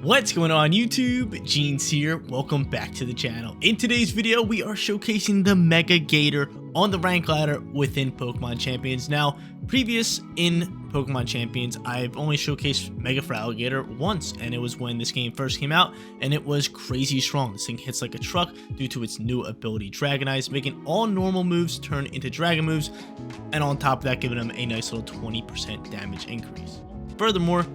What's going on YouTube? Jeans here. Welcome back to the channel. In today's video, we are showcasing the Mega Gator on the rank ladder within Pokemon Champions. Now, previous in Pokemon Champions, I've only showcased Mega Feraligatr once, and it was when this game first came out, and it was crazy strong. This thing hits like a truck due to its new ability Dragonize, making all normal moves turn into dragon moves, and on top of that, giving them a nice little 20% damage increase. Furthermore,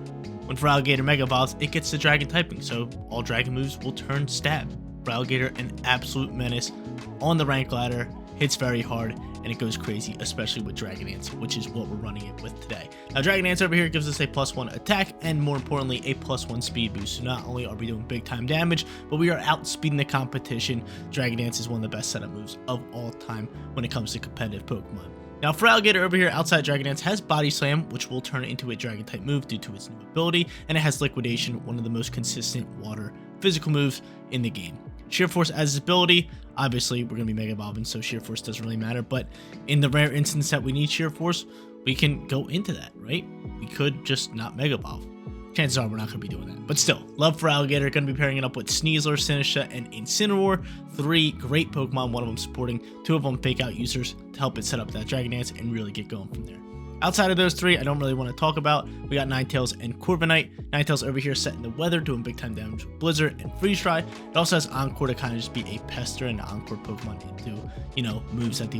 when Feraligatr Mega Evolves, it gets the Dragon typing, so all Dragon moves will turn Stab. Feraligatr, an absolute menace on the rank ladder, hits very hard, and it goes crazy, especially with Dragon Dance, which is what we're running it with today. Now, Dragon Dance over here gives us a +1 attack, and more importantly, a +1 speed boost. So not only are we doing big time damage, but we are outspeeding the competition. Dragon Dance is one of the best setup moves of all time when it comes to competitive Pokemon. Now, Feraligatr over here outside Dragon Dance has Body Slam, which will turn it into a Dragon type move due to its new ability, and it has Liquidation, one of the most consistent water physical moves in the game. Sheer Force as its ability, obviously we're going to be Mega Evolving, so Sheer Force doesn't really matter, but in the rare instance that we need Sheer Force, we can go into that, right? We could just not Mega Evolve. Chances are we're not going to be doing that. But still, love Feraligatr. Going to be pairing it up with Sneasler, Sinistcha, and Incineroar. 3 great Pokemon, one of them supporting, 2 of them Fake Out users to help it set up that Dragon Dance and really get going from there. Outside of those 3, I don't really want to talk about. We got Ninetales and Corviknight. Ninetales over here setting the weather, doing big time damage with Blizzard and Freeze Dry. It also has Encore to kind of just be a pester and Encore Pokemon into, moves that they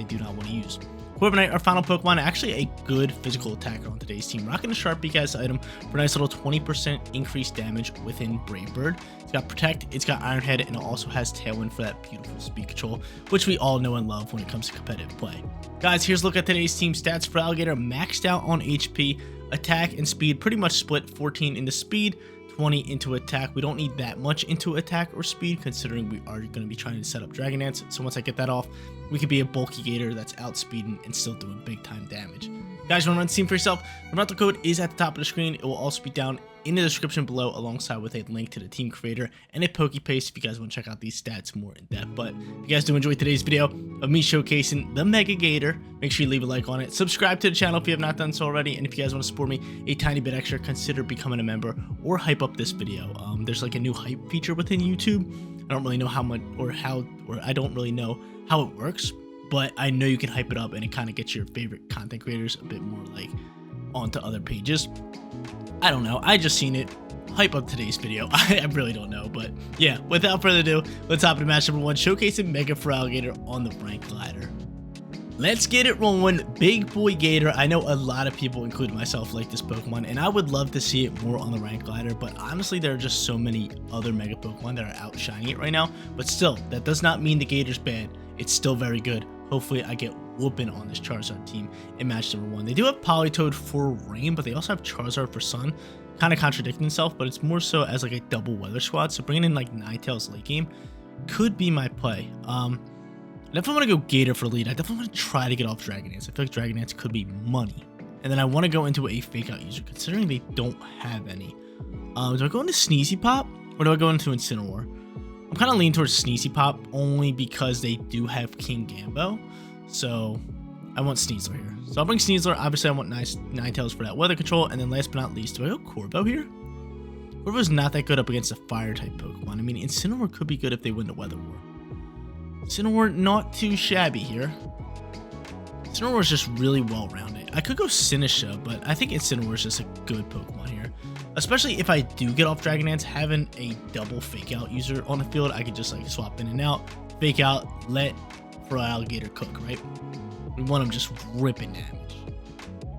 do not want to use. Corviknight, our final Pokemon, actually a good physical attacker on today's team, rocking a Sharp Beak as item for a nice little 20% increased damage within Brave Bird. It's got Protect, it's got Iron Head, and it also has Tailwind for that beautiful speed control, which we all know and love when it comes to competitive play. Guys, here's a look at today's team stats. Feraligatr maxed out on HP, attack, and speed, pretty much split 14 into speed, 20 into attack. We don't need that much into attack or speed considering we are going to be trying to set up Dragon Dance. So once I get that off, we could be a bulky Gator that's outspeeding and still doing big time damage. Guys, you want to run the team for yourself? The rental code is at the top of the screen. It will also be down in the description below alongside with a link to the team creator and a Pokepaste if you guys want to check out these stats more in depth. But if you guys do enjoy today's video of me showcasing the Mega Gator, make sure you leave a like on it. Subscribe to the channel if you have not done so already. And if you guys want to support me a tiny bit extra, consider becoming a member or hype up this video. There's like a new hype feature within YouTube. I don't really know how much or I don't really know how it works, but I know you can hype it up and it kind of gets your favorite content creators a bit more like onto other pages. I don't know. I just seen it. Hype up today's video. I really don't know, but yeah, without further ado, let's hop into match number 1, showcasing Mega Feraligatr on the rank ladder. Let's get it rolling. Big boy Gator. I know a lot of people, including myself, like this Pokemon, and I would love to see it more on the rank ladder, but honestly, there are just so many other Mega Pokemon that are outshining it right now. But still, that does not mean the Gator's bad. It's still very good. Hopefully, I get whooping on this Charizard team in match number 1. They do have Politoed for Rain, but they also have Charizard for Sun. Kind of contradicting itself, but it's more so as like a double weather squad. So bringing in like Ninetales late game could be my play. I definitely want to go Gator for lead. I definitely want to try to get off Dragon Dance. I feel like Dragon Dance could be money. And then I want to go into a Fake Out user, considering they don't have any. Do I go into Sneezy Pop or do I go into Incineroar? I'm kind of leaning towards Sneezy Pop only because they do have King Gambo. So I want Sneasler here. So I'll bring Sneasler. Obviously, I want Ninetales for that weather control. And then last but not least, do I go Corvo here? Corvo's not that good up against a fire type Pokemon. I mean, Incineroar could be good if they win the Weather War. Incineroar not too shabby here. Incineroar is just really well rounded. I could go Sinistcha, but I think Incineroar is just a good Pokemon here. Especially if I do get off Dragon Dance, having a double Fake Out user on the field, I could just like swap in and out, Fake Out, let Feraligatr cook, right? We want him just ripping damage.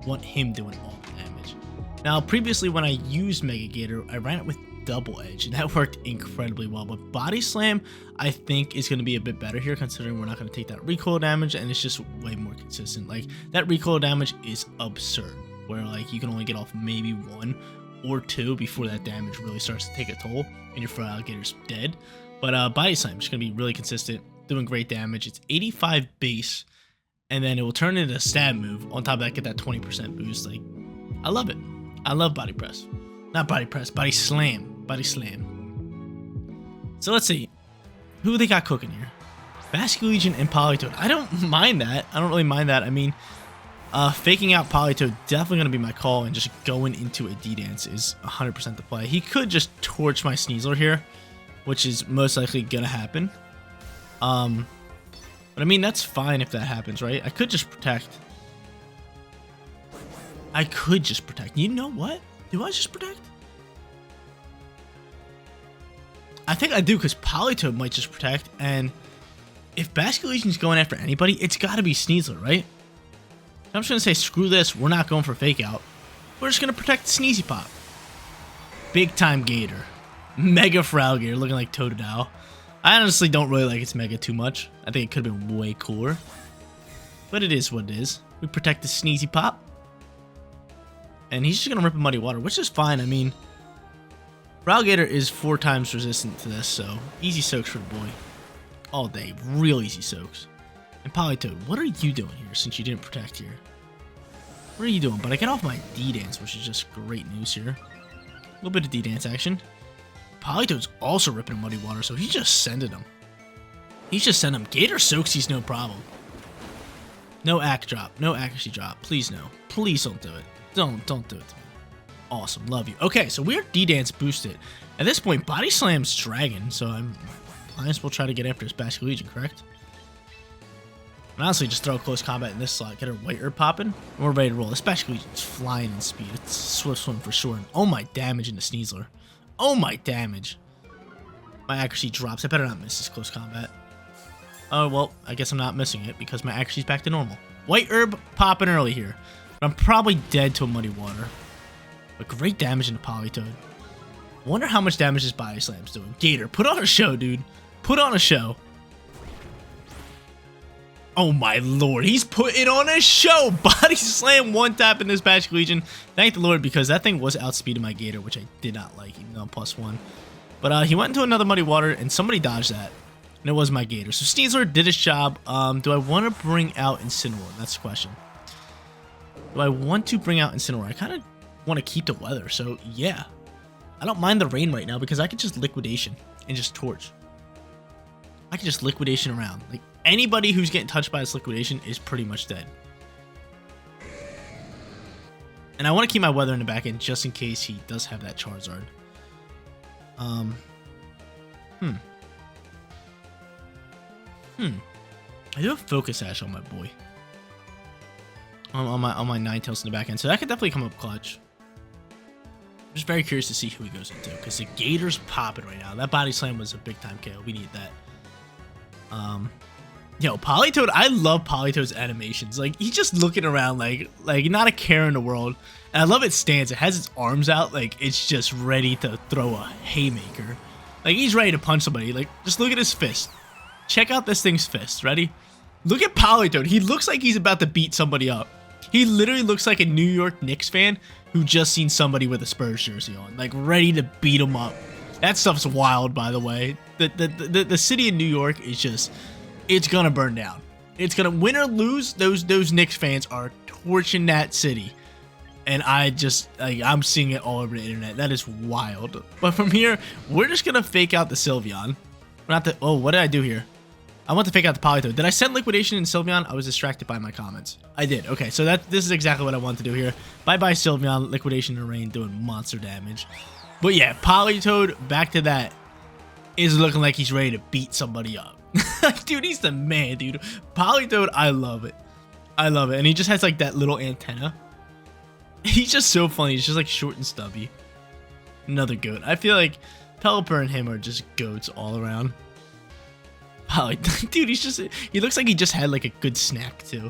We want him doing all the damage. Now, previously when I used Mega Gator, I ran it with Double Edge, and that worked incredibly well. But Body Slam, I think, is going to be a bit better here, considering we're not going to take that recoil damage, and it's just way more consistent. Like, that recoil damage is absurd, where like you can only get off maybe 1 or 2 before that damage really starts to take a toll, and your Feraligatr's dead. But Body Slam is going to be really consistent, doing great damage. It's 85 base, and then it will turn into a stab move. On top of that, get that 20% boost. Like, I love it. I love Body Press. Not Body Press, Body Slam. Body Slam. So let's see. Who they got cooking here? Basculegion and Politoed. I don't mind that. I don't really mind that. I mean, Faking out Politoed definitely going to be my call, and just going into a D-Dance is 100% the play. He could just torch my Sneasler here, which is most likely going to happen. But I mean, that's fine if that happens, right? I could just protect. You know what? Do I just protect? I think I do, because Politoed might just protect, and if Basculegion is going after anybody, it's got to be Sneasler, right? I'm just going to say, screw this. We're not going for Fake Out. We're just going to protect the Sneezy Pop. Big time Gator. Mega Feraligatr, looking like Totodile. I honestly don't really like its Mega too much. I think it could have been way cooler. But it is what it is. We protect the Sneezy Pop. And he's just going to rip a Muddy Water, which is fine. I mean, Feraligatr is 4 times resistant to this, so easy soaks for the boy. All day. Real easy soaks. And Politoed, what are you doing here since you didn't protect here? What are you doing? But I get off my D-Dance, which is just great news here. A little bit of D-Dance action. Politoed's also ripping Muddy Water, so he's just sending him. He's just sending him. Gator soaks, he's no problem. No Ac drop. No accuracy drop. Please no. Please don't do it. Don't do it to me. Awesome. Love you. Okay, so we're D-Dance boosted. At this point, Body Slam's Dragon, so I might as well try to get after his Basculegion, correct? And honestly, just throw close combat in this slot. Get our White Herb popping. And we're ready to roll. This Basculegion's flying in speed. It's Swift Swim for sure. And oh my damage into Sneasler. Oh my damage. My accuracy drops. I better not miss this close combat. Oh, well, I guess I'm not missing it because my accuracy's back to normal. White Herb popping early here. But I'm probably dead to a Muddy Water. But great damage into Politoed. Wonder how much damage this Body Slam's doing. Gator, put on a show, dude. Put on a show. Oh my lord, he's putting on a show! Body Slam one tap in this Basculegion. Thank the lord, because that thing was outspeeding my Gator, which I did not like, even though I'm +1. But he went into another Muddy Water, and somebody dodged that. And it was my Gator. So Sneasler did his job. Do I want to bring out Incineroar? That's the question. Do I want to bring out Incineroar? I kind of want to keep the weather, so yeah. I don't mind the rain right now, because I could just Liquidation and just Torch. I can just Liquidation around. Like, anybody who's getting touched by this Liquidation is pretty much dead. And I want to keep my weather in the back end just in case he does have that Charizard. I do have Focus Sash on my boy. On my Ninetales in the back end. So that could definitely come up clutch. I'm just very curious to see who he goes into, because the Gator's popping right now. That Body Slam was a big time KO. We need that. Yo, Politoed, I love Politoed's animations. Like, he's just looking around like not a care in the world. And I love its stance. It has its arms out like it's just ready to throw a haymaker. Like, he's ready to punch somebody. Like, just look at his fist. Check out this thing's fist. Ready? Look at Politoed. He looks like he's about to beat somebody up. He literally looks like a New York Knicks fan who just seen somebody with a Spurs jersey on, like ready to beat him up. That stuff's wild, by the way. The city of New York is just, it's gonna burn down. It's gonna, win or lose, those Knicks fans are torching that city. And I'm seeing it all over the internet. That is wild. But from here, we're just gonna fake out the Sylveon. We're not the, oh, what did I do here? I want to fake out the Politoed. Did I send Liquidation in Sylveon? I was distracted by my comments. I did. Okay, so this is exactly what I want to do here. Bye-bye Sylveon, Liquidation in the Rain doing monster damage. But yeah, Politoed, back to that, is looking like he's ready to beat somebody up. Dude, he's the man, dude. Politoed, I love it. I love it. And he just has like that little antenna. He's just so funny. He's just like short and stubby. Another goat. I feel like Pelipper and him are just goats all around. Dude, he looks like he just had like a good snack too.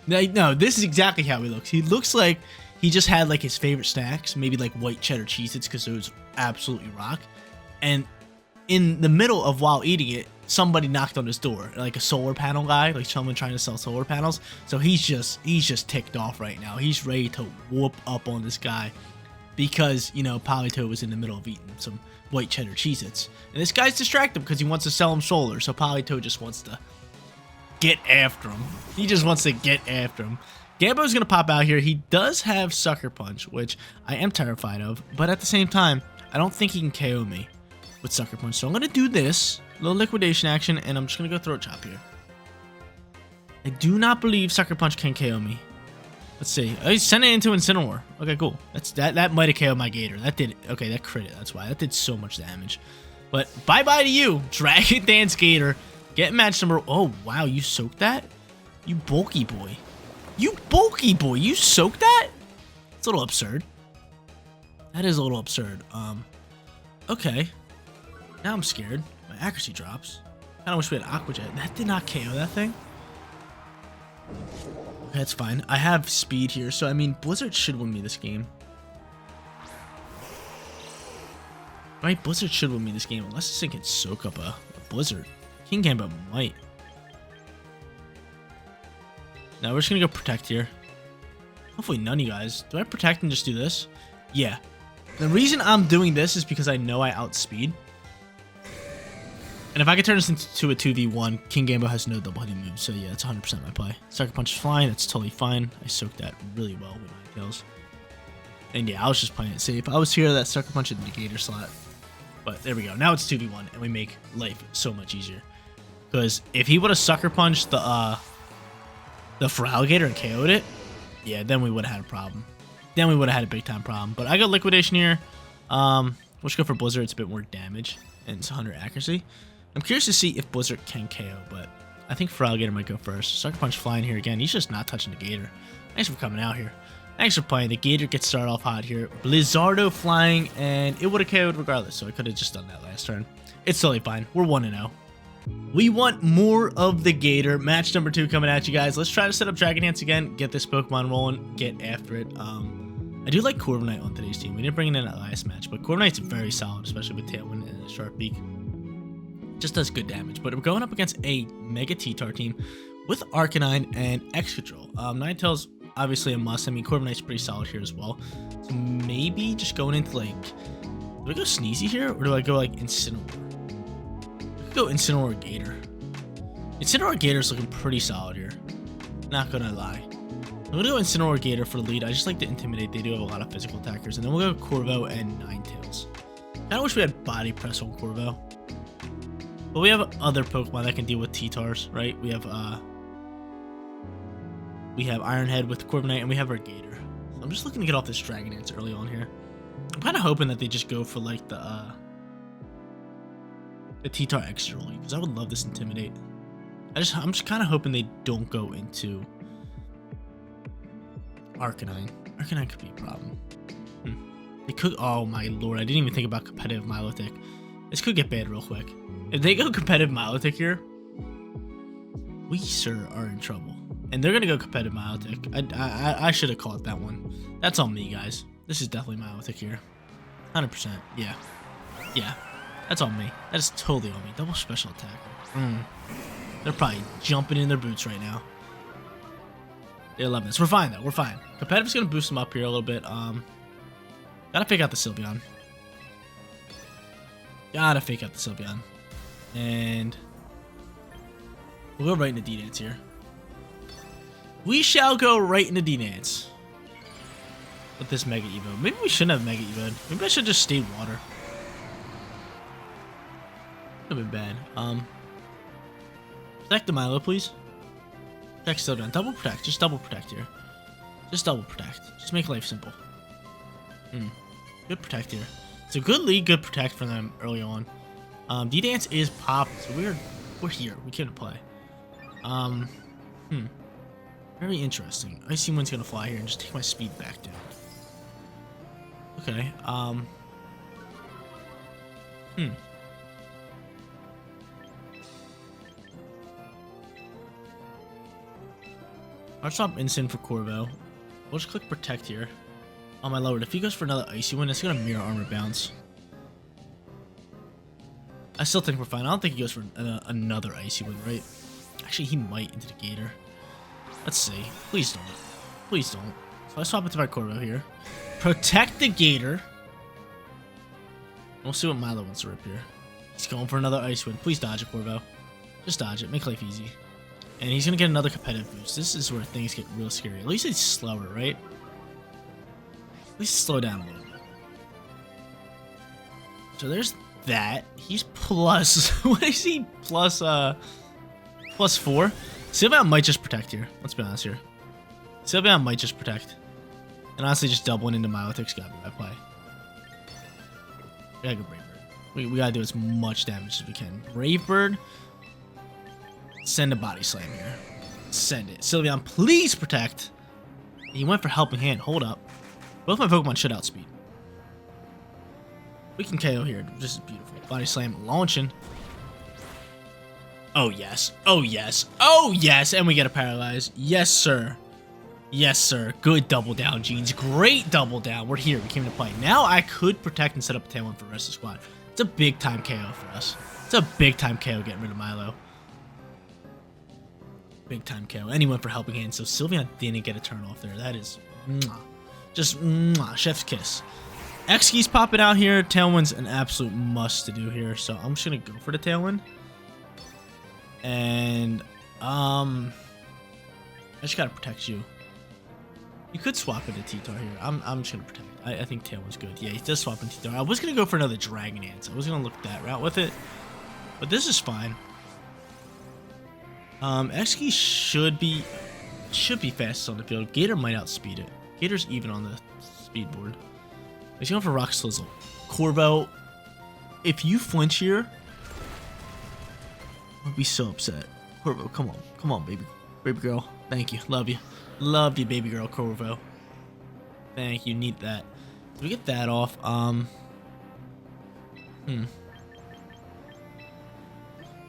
No, this is exactly how he looks. He looks like he just had like his favorite snacks, maybe like white cheddar Cheez-Its, because those absolutely rock. And in the middle of while eating it, somebody knocked on his door, like a solar panel guy, like someone trying to sell solar panels. So he's just ticked off right now. He's ready to whoop up on this guy because, you know, Politoed was in the middle of eating some white cheddar Cheez-Its. And this guy's distracted because he wants to sell him solar. So Politoed just wants to get after him. He just wants to get after him. Gambo's going to pop out here. He does have Sucker Punch, which I am terrified of. But at the same time, I don't think he can KO me with Sucker Punch. So I'm going to do this little Liquidation action, and I'm just going to go Throat Chop here. I do not believe Sucker Punch can KO me. Let's see. Oh, he's sending it into Incineroar. Okay, cool. That might have KO'd my Gator. That did. Okay, that crit it. That's why. That did so much damage. But bye-bye to you, Dragon Dance Gator. Get match number... Oh, wow. You soaked that? You bulky boy. You bulky boy. You soaked that? It's a little absurd. That is a little absurd. Okay. Now I'm scared. My accuracy drops. I kind of wish we had Aqua Jet. That did not KO that thing. Okay, that's fine. I have speed here, so I mean, Blizzard should win me this game. Right? Blizzard should win me this game, unless this thing can soak up a Blizzard. Kingambit might. Now we're just gonna go Protect here. Hopefully none of you guys. Do I Protect and just do this? Yeah. The reason I'm doing this is because I know I outspeed. And if I could turn this into a 2v1, Kingambit has no double hitting moves, so yeah, it's 100% my play. Sucker Punch is fine, that's totally fine. I soaked that really well with my kills. And yeah, I was just playing it safe. I was here that Sucker Punch in the Gator slot. But there we go, now it's 2v1, and we make life so much easier. Because if he would have Sucker Punched the Feraligatr and KO'd it, yeah, then we would have had a problem. Then we would have had a big time problem. But I got Liquidation here. We'll just go for Blizzard, it's a bit more damage, and it's 100 accuracy. I'm curious to see if Blizzard can KO, but I think Feraligatr might go first. Sucker Punch flying here again. He's just not touching the Gator. Thanks for coming out here. Thanks for playing. The Gator gets started off hot here. Blizzardo flying, and it would have KO'd regardless, so I could have just done that last turn. It's totally fine. We're 1-0. We want more of the Gator. Match number 2 coming at you guys. Let's try to set up Dragon Dance again. Get this Pokemon rolling. Get after it. I do like Corviknight on today's team. We didn't bring it in that last match, but Corviknight's very solid, especially with Tailwind and a Sharp Beak. Just does good damage, but we're going up against a Mega T-Tar team with Arcanine and Excadrill. Ninetales obviously a must. I mean, Corviknight's pretty solid here as well. So maybe just going into like, do I go Sneezy here or do I go like Incineroar? I could go Incineroar Gator. Incineroar Gator's looking pretty solid here. Not gonna lie. I'm gonna go Incineroar Gator for the lead. I just like to intimidate. They do have a lot of physical attackers, and then we'll go Corvo and Ninetales. I wish we had Body Press on Corvo. But we have other Pokemon that can deal with T-Tars, right? We have Ironhead with Corviknight, and we have our Gator. So I'm just looking to get off this Dragon Dance early on here. I'm kind of hoping that they just go for like the T-Tar Extra League, because I would love this Intimidate. I'm just kind of hoping they don't go into Arcanine. Arcanine could be a problem. They could. Oh my lord! I didn't even think about competitive Milotic. This could get bad real quick. If they go competitive Milotic here, we, sir, are in trouble. And they're going to go competitive Milotic. I should have called that one. That's on me, guys. This is definitely Milotic here. 100%. Yeah. Yeah. That's on me. That is totally on me. Double special attack. They're probably jumping in their boots right now. They're loving this. We're fine, though. We're fine. Competitive's going to boost them up here a little bit. Gotta fake out the Sylveon. Gotta fake out the Sylveon. And we'll go right into D-Dance here. We shall go right into D-Dance with this Mega Evo. Maybe we shouldn't have Mega Evo. Maybe I should just stay water. Would have been bad. Protect the Milo, please. Protect Sylveon. Double protect. Just double protect here. Just double protect. Just make life simple. Good protect here. It's a good lead, good protect for them early on. D-Dance is popped, so we're here. We can't play. Very interesting. Icy Wind's gonna fly here and just take my speed back down. Okay. I'll stop Instant for Corvo. We'll just click Protect here. Oh my lord, if he goes for another Icy Wind, it's gonna Mirror Armor bounce. I still think we're fine. I don't think he goes for another Icy Wind, right? Actually, he might into the Gator. Let's see. Please don't. Please don't. So I swap it to my Corvo here. Protect the Gator. We'll see what Milo wants to rip here. He's going for another Ice Wind. Please dodge it, Corvo. Just dodge it. Make life easy. And he's going to get another competitive boost. This is where things get real scary. At least it's slower, right? At least slow down a little bit. So there's that. He's plus... what is he? Plus 4? Sylveon might just protect here. Let's be honest here. Sylveon might just protect. And honestly, just doubling into Manectric's gotta be my play. We gotta go Brave Bird. We gotta do as much damage as we can. Brave Bird. Send a Body Slam here. Send it. Sylveon, please protect. He went for Helping Hand. Hold up. Both my Pokemon should outspeed. We can KO here. This is beautiful. Body Slam launching. Oh, yes. Oh, yes. Oh, yes. And we get a Paralyze. Yes, sir. Yes, sir. Good double down, Jeans. Great double down. We're here. We came to play. Now I could protect and set up a Tailwind for the rest of the squad. It's a big time KO for us. It's a big time KO getting rid of Milo. Big time KO. Anyone for Helping Hand. So Sylveon didn't get a turn off there. That is just chef's kiss. X-Key's popping out here. Tailwind's an absolute must to do here. So I'm just going to go for the Tailwind. And I just got to protect you. You could swap into T-Tar here. I'm just going to protect. I think Tailwind's good. Yeah, he does swap into T-Tar. I was going to go for another Dragon Dance. I was going to look that route with it. But this is fine. X-Key should be fastest on the field. Gator might outspeed it. Gator's even on the speed board. He's going for Rock Slizzle. Corvo, if you flinch here, I'll be so upset. Corvo, come on. Come on, baby. Baby girl. Thank you. Love you. Love you, baby girl, Corvo. Thank you. Need that. We get that off.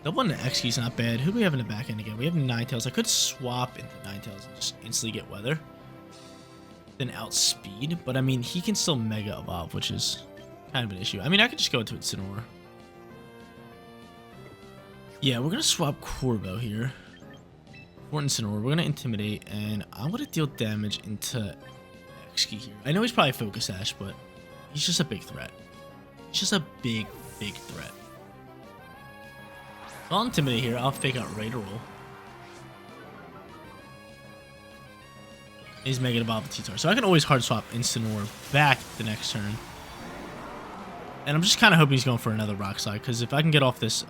Double into X-Key's not bad. Who do we have in the back end again? We have Ninetales. I could swap into Ninetales and just instantly get Weather. Then outspeed. But I mean, he can still Mega Evolve, which is kind of an issue. I mean, I could just go into Incineroar. Yeah, we're going to swap Corvo here. For Incineroar. We're going to Intimidate. And I'm going to deal damage into X-Key here. I know he's probably Focus Sash, but he's just a big threat. He's just a big, big threat. I'll Intimidate here. I'll fake out Raider Roll. He's Mega Evolve with T-Tar. So I can always hard swap Incineroar back the next turn. And I'm just kind of hoping he's going for another Rock Slide. Because if I can get off this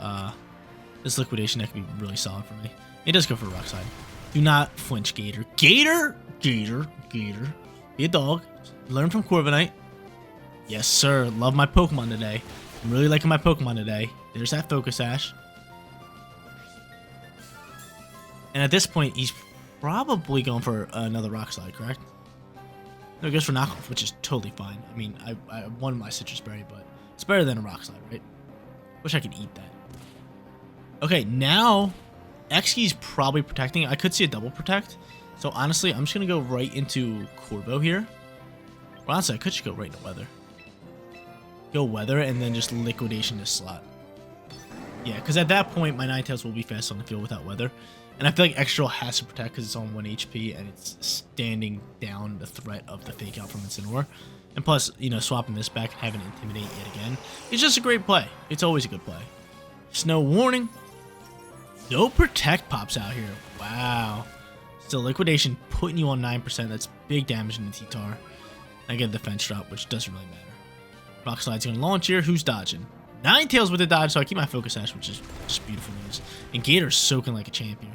this Liquidation, that could be really solid for me. He does go for a Rock Slide. Do not flinch, Gator. Gator! Gator. Gator. Be a dog. Learn from Corviknight. Yes, sir. Love my Pokemon today. I'm really liking my Pokemon today. There's that Focus Sash. And at this point, he's probably going for another Rock Slide, correct? No, he goes for Knockoff, which is totally fine. I mean, I won my Citrus Berry, but it's better than a Rock Slide, right? Wish I could eat that. Okay, now X-Key's probably protecting. I could see a double protect. So honestly, I'm just going to go right into Corvo here. Well, honestly, I could just go right into Weather. Go Weather and then just Liquidation this slot. Yeah, because at that point, my Ninetales will be fast on the field without Weather. And I feel like Extra has to protect because it's on 1 HP and it's standing down the threat of the Fake Out from Incineroar. And plus, you know, swapping this back and having it Intimidate yet again. It's just a great play. It's always a good play. Snow Warning. No Protect pops out here. Wow. Still, Liquidation putting you on 9%. That's big damage in the T-Tar. I get a Defense Drop, which doesn't really matter. Rock Slide's going to launch here. Who's dodging? Ninetales with the dodge, so I keep my Focus Sash, which is just beautiful news. And Gator's soaking like a champ here.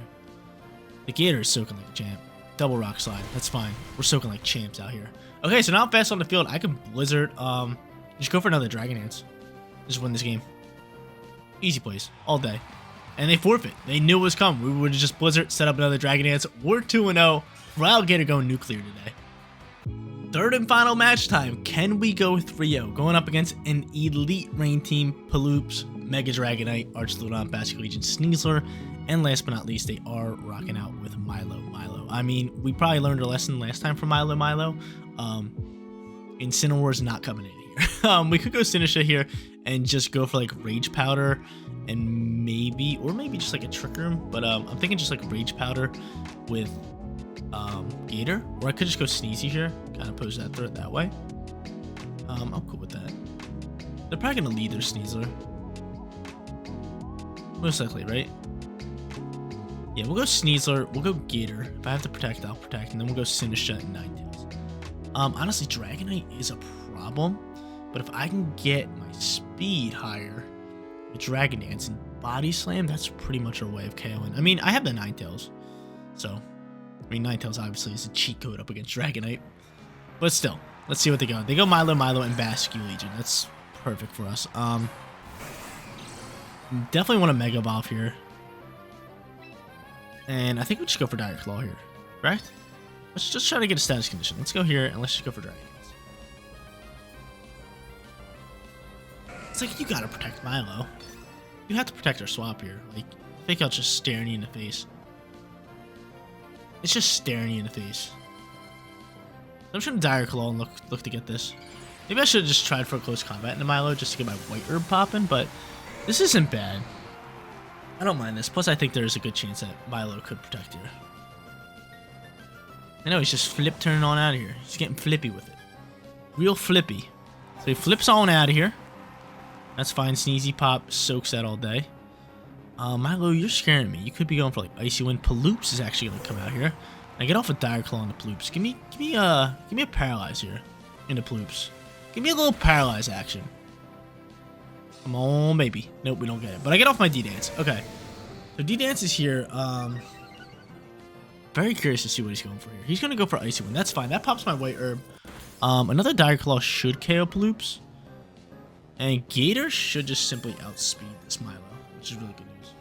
The Gator is soaking like a champ. Double Rock Slide. That's fine. We're soaking like champs out here. Okay, so now I'm fast on the field. I can Blizzard. Just go for another Dragon Dance. Just win this game. Easy plays. All day. And they forfeit. They knew it was coming. We would have just Blizzard, set up another Dragon Dance. We're 2-0. Wild Gator going nuclear today. Third and final match time. Can we go 3-0? Going up against an elite rain team. Pelipper, Mega Dragonite, Archludon, Bastion Legion, Sneasler, and last but not least, they are rocking out with Milo. I mean, we probably learned a lesson last time from Milo. Incineroar's not coming in here. We could go Sinisha here and just go for like Rage Powder and maybe just like a Trick Room. But I'm thinking just like Rage Powder with Gator, or I could just go Sneezy here, kind of pose that threat that way. I'm cool with that. They're probably gonna lead their Sneasler, most likely, right? Yeah, we'll go Sneasler, we'll go Gator. If I have to protect, I'll protect, and then we'll go Sinisha and Ninetales. Honestly, Dragonite is a problem, but if I can get my speed higher with Dragon Dance and Body Slam, that's pretty much our way of KOing. I mean, I have the Ninetales. So, I mean, Ninetales obviously is a cheat code up against Dragonite. But still, let's see what they go. They go Milo, and Basculegion. That's perfect for us. Definitely want a Mega Evolve here. And I think we just go for Dire Claw here, correct? Let's just try to get a status condition. Let's go here, and let's just go for Dragon. It's like, you gotta protect Milo. You have to protect our swap here. Like, Fake Out's just staring you in the face. It's just staring you in the face. I'm just gonna Dire Claw and look to get this. Maybe I should have just tried for a close combat into Milo just to get my White Herb popping, but this isn't bad. I don't mind this. Plus, I think there's a good chance that Milo could protect here. I know, he's just flip turning on out of here. He's getting flippy with it. Real flippy. So he flips on out of here. That's fine. Sneezy Pop soaks that all day. Milo, you're scaring me. You could be going for like Icy Wind. Paloops is actually gonna come out here. Now get off a Dire Claw on the Paloops. Give me a Paralyze here in the Paloops. Give me a little Paralyze action. Come on, baby. Nope, we don't get it. But I get off my D-Dance. Okay. So D-Dance is here. Very curious to see what he's going for here. He's gonna go for Icy Wind. That's fine. That pops my White Herb. Another Dire Claw should KO Paloops. And Gator should just simply outspeed this Milo, which is really good news.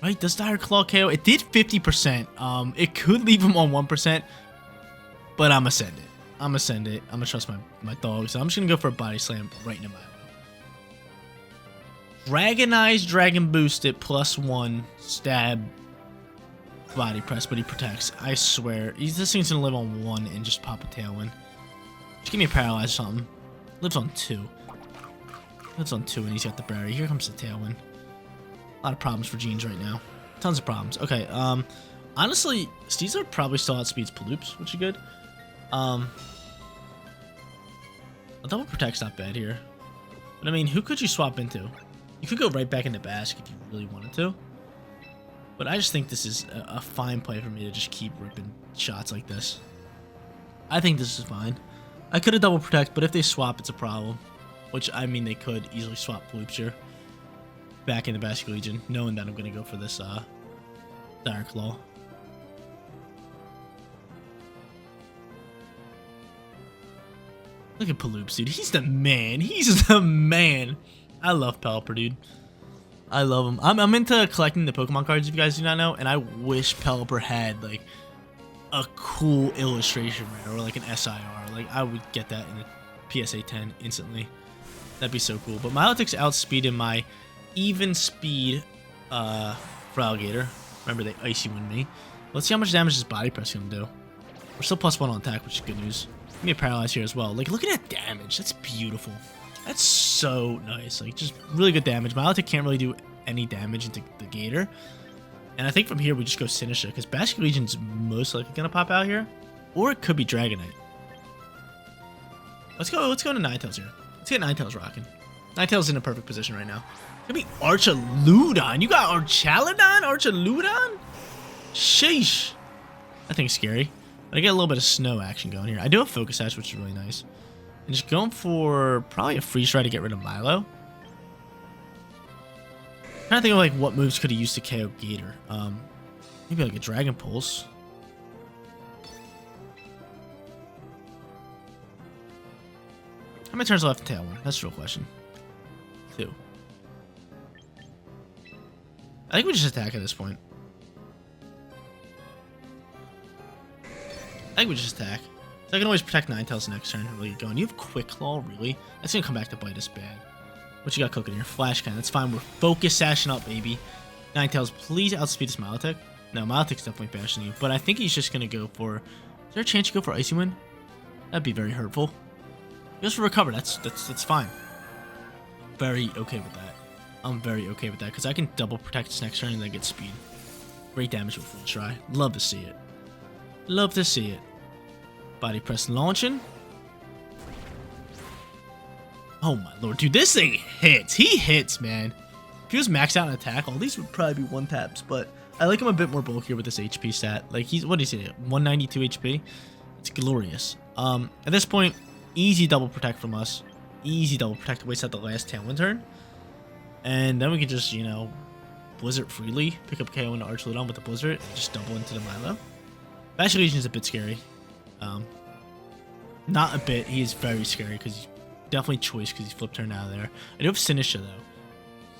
Right, does Dire Claw KO? It did 50%. It could leave him on 1%, but I'm gonna send it. I'm gonna trust my dog, so I'm just gonna go for a Body Slam right into Milo. Dragonize, Dragon Boost it, +1, stab, Body Press, but he protects. I swear. This thing's gonna live on 1 and just pop a Tailwind. Just give me a Paralyze or something. Lives on 2. Lives on 2 and he's got the Barrier. Here comes the Tailwind. A lot of problems for Jeans right now. Tons of problems. Okay, honestly, Steezer probably still outspeeds Paloops, which is good. A double protect's not bad here. But I mean, who could you swap into? You could go right back into Basque if you really wanted to. But I just think this is a fine play for me to just keep ripping shots like this. I think this is fine. I could have double protect, but if they swap, it's a problem. Which, I mean, they could easily swap Paloops here. Back into Basculegion, knowing that I'm going to go for this Dire Claw. Look at Paloops, dude. He's the man. He's the man. I love Pelipper, dude. I love him. I'm into collecting the Pokemon cards, if you guys do not know, and I wish Pelipper had, like, a cool illustration, right? Or, like, an SIR. Like, I would get that in a PSA 10 instantly. That'd be so cool. But Milotic's outspeeding my even speed Feraligatr. Remember, they Icy Wind me. Let's see how much damage this Body Press is going to do. We're still +1 on attack, which is good news. Give me a Paralyze here as well. Like, look at that damage. That's beautiful. That's so nice. Like, just really good damage. Milotic can't really do any damage into the Gator. And I think from here, we just go Sinistra, because Basculegion's most likely going to pop out here. Or it could be Dragonite. Let's go into Ninetales here. Let's get Ninetales rocking. Ninetales in a perfect position right now. It's going to be Archaludon. You got Archaludon? Archaludon? Sheesh. That thing's scary. But I get a little bit of snow action going here. I do have Focus Sash, which is really nice. And just going for probably a Freeze Try to get rid of Milo. I'm trying to think of like what moves could he use to KO Gator. Maybe like a Dragon Pulse. How many turns left in Tailwind? That's the real question. 2. I think we just attack at this point. I think we just attack. So I can always protect Ninetales next turn. Really going. You have Quick Claw, really? That's gonna come back to bite us bad. What you got cooking here? Flash Cannon. That's fine. We're Focus Sashing up, baby. Ninetales, please outspeed this Milotic. No, Milotic's definitely bashing you. But I think he's just gonna go for. Is there a chance you go for Icy Wind? That'd be very hurtful. He goes for Recover. That's fine. Very okay with that. I'm very okay with that because I can double protect this next turn and then get speed. Great damage with Full Try. Love to see it. Love to see it. Body Press launching. Oh my lord, dude, this thing hits. He hits, man. If he was maxed out in attack, all these would probably be 1-taps, but I like him a bit more bulkier with this HP stat. Like, he's, what is he, 192 HP? It's glorious. At this point, easy double protect from us. Easy double protect to waste out the last Tailwind turn. And then we can just, you know, Blizzard freely, pick up KO into Archludon with the Blizzard, and just double into the Milo. Basculegion is a bit scary. Not a bit. He is very scary because he's definitely choice because he's flip turn out of there. I do have Sinisha though.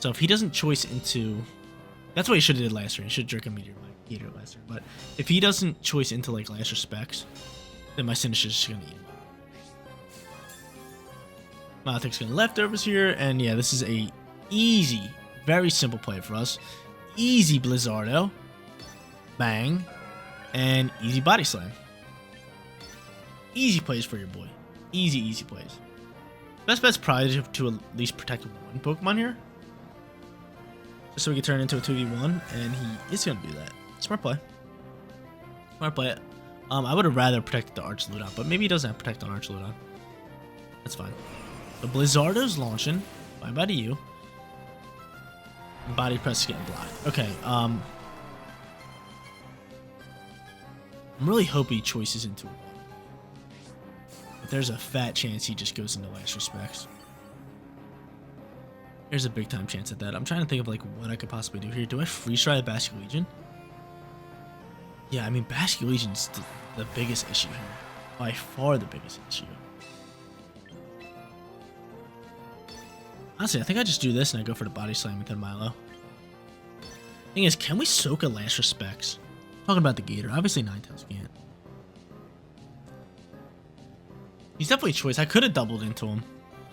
So if he doesn't choice into... That's what he should have did last turn. He should have Draco Meteor last turn. But if he doesn't choice into like last respects, then my Sinisha is just going to eat him. Manectric's going to leftovers here. And yeah, this is a easy, very simple play for us. Easy Blizzardo. Bang. And easy Body Slam. Easy plays for your boy. Easy, easy plays. Best bet's probably to at least protect one Pokemon here. Just so we can turn into a 2v1. And he is going to do that. Smart play. Smart play. I would have rather protected the Archludon, but maybe he doesn't have Protect on Archludon. That's fine. The Blizzardo's launching. Bye-bye to you. Body Press is getting blocked. Okay, I'm really hoping he choices into one. But there's a fat chance he just goes into last respects. There's a big time chance at that. I'm trying to think of like what I could possibly do here. Do I freeze try the Basculegion? Yeah, I mean Basculegion's the biggest issue here. By far the biggest issue. Honestly, I think I just do this and I go for the Body Slam with the Milo. Thing is, can we soak a last respects? Talking about the Gator. Obviously Ninetales can't. He's definitely a choice. I could have doubled into him.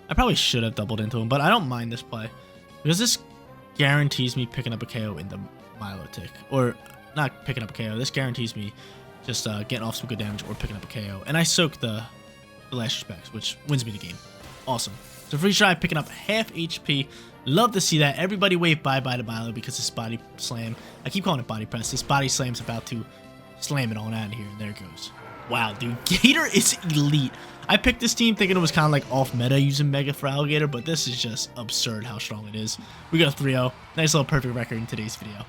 I probably should have doubled into him, but I don't mind this play. Because this guarantees me picking up a KO in the Milo tick. Or, not picking up a KO. This guarantees me just getting off some good damage or picking up a KO. And I soak the last respects, which wins me the game. Awesome. So freeze try, picking up half HP. Love to see that. Everybody wave bye-bye to Milo because this Body Slam. I keep calling it Body Press. This Body Slam's about to slam it on out of here. And there it goes. Wow, dude. Gator is elite. I picked this team thinking it was kind of like off meta using Mega Feraligatr, but this is just absurd how strong it is. We got a 3-0. Nice little perfect record in today's video.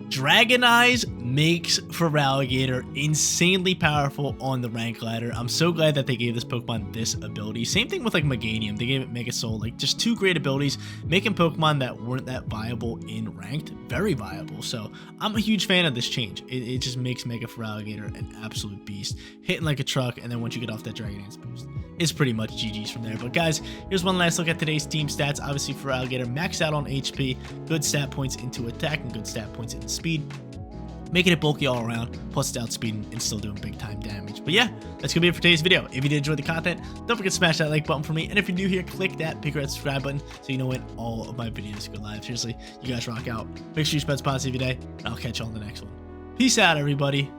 Dragon Eyes makes Feraligatr insanely powerful on the rank ladder. I'm so glad that they gave this Pokemon this ability. Same thing with like Meganium. They gave it Mega Soul. Like just two great abilities, making Pokemon that weren't that viable in ranked very viable. So I'm a huge fan of this change. It just makes Mega Feraligatr an absolute beast. Hitting like a truck, and then once you get off that Dragon Dance boost, it's pretty much GG's from there. But guys, here's one last look at today's team stats. Obviously Feraligatr maxed out on HP, good stat points into attack, and good stat points into speed, making it bulky all around, plus it's outspeeding and still doing big time damage. But yeah, that's gonna be it for today's video. If you did enjoy the content, don't forget to smash that like button for me, and if you're new here, click that big red subscribe button so you know when all of my videos go live. Seriously, you guys rock out. Make sure you spread positive every day, and I'll catch you on the next one. Peace out, everybody.